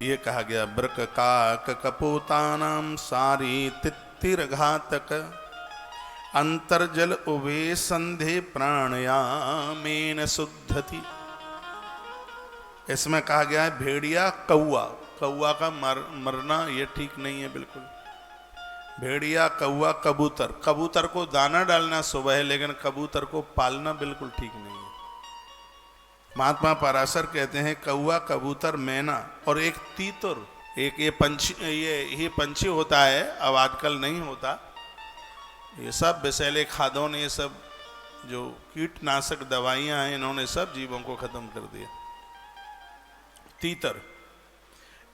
ये कहा गया ब्रक काक कपोतानाम सारी तित्तिर घातक अंतर्जल उभे संधे प्राणयामेन शुद्धति। इसमें कहा गया है भेड़िया कौआ, कौआ का मरना ये ठीक नहीं है बिल्कुल। भेड़िया कौआ कबूतर, कबूतर को दाना डालना सुबह है लेकिन कबूतर को पालना बिल्कुल ठीक नहीं है। महात्मा पराशर कहते हैं कौआ कबूतर मैना और एक तीतर, एक ये पंछी होता है, अब आजकल नहीं होता। ये सब विषैले खादों ने, ये सब जो कीटनाशक दवाइयां हैं, इन्होंने सब जीवों को खत्म कर दिया। तीतर,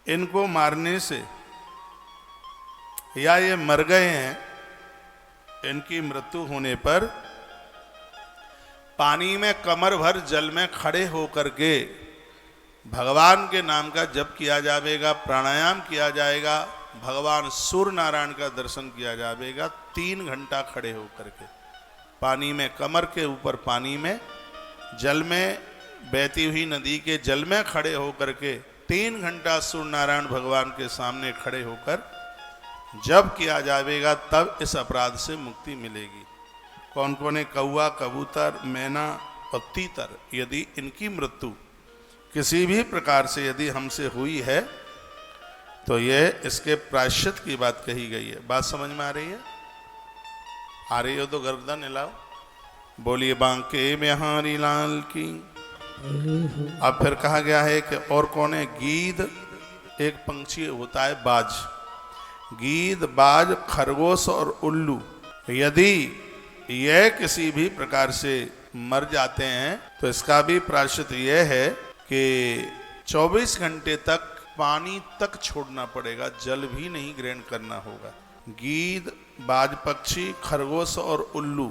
इनको मारने से या ये मर गए हैं, इनकी मृत्यु होने पर पानी में कमर भर जल में खड़े होकर के भगवान के नाम का जप किया जाएगा, प्राणायाम किया जाएगा, भगवान सूर्य नारायण का दर्शन किया जाएगा। 3 घंटा खड़े होकर के पानी में, कमर के ऊपर पानी में, जल में, बहती हुई नदी के जल में खड़े होकर के 3 घंटा सूर्य नारायण भगवान के सामने खड़े होकर जब किया जाएगा, तब इस अपराध से मुक्ति मिलेगी। कौन कौन है? कौआ, कबूतर, मैना और तीतर, यदि इनकी मृत्यु किसी भी प्रकार से यदि हमसे हुई है तो ये इसके प्रायश्चित की बात कही गई है। बात समझ में आ रही है? आ रही हो तो गर्दन हिलाओ, बोलिए बांके बिहारी लाल की। अब फिर कहा गया है कि और कौन है? गीद, एक पंछी होता है बाज, गीद, बाज, खरगोश और उल्लू, यदि यह किसी भी प्रकार से मर जाते हैं तो इसका भी प्रायश्चित यह है कि 24 घंटे तक पानी तक छोड़ना पड़ेगा, जल भी नहीं ग्रहण करना होगा। गीद, बाज पक्षी, खरगोश और उल्लू,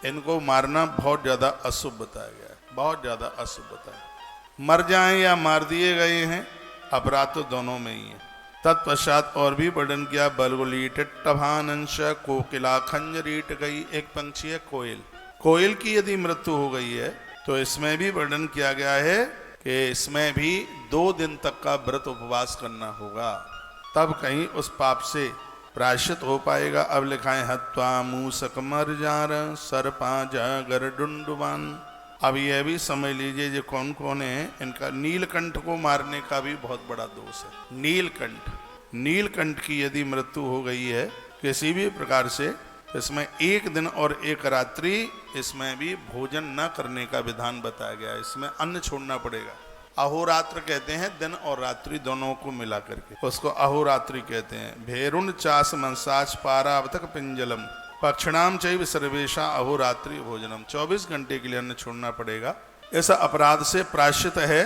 इनको मारना बहुत ज्यादा अशुभ बताया गया है, बहुत ज्यादा अशुभ बताया। मर जाएं या मार दिए गए हैं, अपराध तो दोनों में ही है। तत्पश्चात और भी वर्णन किया, बलगुली टिट्टभानंश कोकिला खंजरीट गई, एक पंछी है कोयल, कोयल की यदि मृत्यु हो गई है तो इसमें भी वर्णन किया गया है कि इसमें भी 2 दिन तक का व्रत उपवास करना होगा, तब कहीं उस पाप से प्रायश्चित हो पाएगा। अब लिखा है हत्वा मूसक मरजार सर्पा जागर डुंडुबान। अब यह भी समझ लीजिए जो कौन कौन है इनका, नीलकंठ को मारने का भी बहुत बड़ा दोष है। नीलकंठ, नीलकंठ की यदि मृत्यु हो गई है किसी भी प्रकार से, इसमें 1 दिन और 1 रात्रि इसमें भी भोजन न करने का विधान बताया गया है, इसमें अन्न छोड़ना पड़ेगा। अहोरात्र कहते हैं दिन और रात्रि दोनों को मिला करके, उसको अहोरात्रि कहते हैं। भेरुण चास मंसाच पारावतक पिंजलम पक्षणाम चैव सर्वेशा अहोरात्रि भोजनम, 24 घंटे के लिए अन्न छोड़ना पड़ेगा। ऐसा अपराध से प्रायश्चित है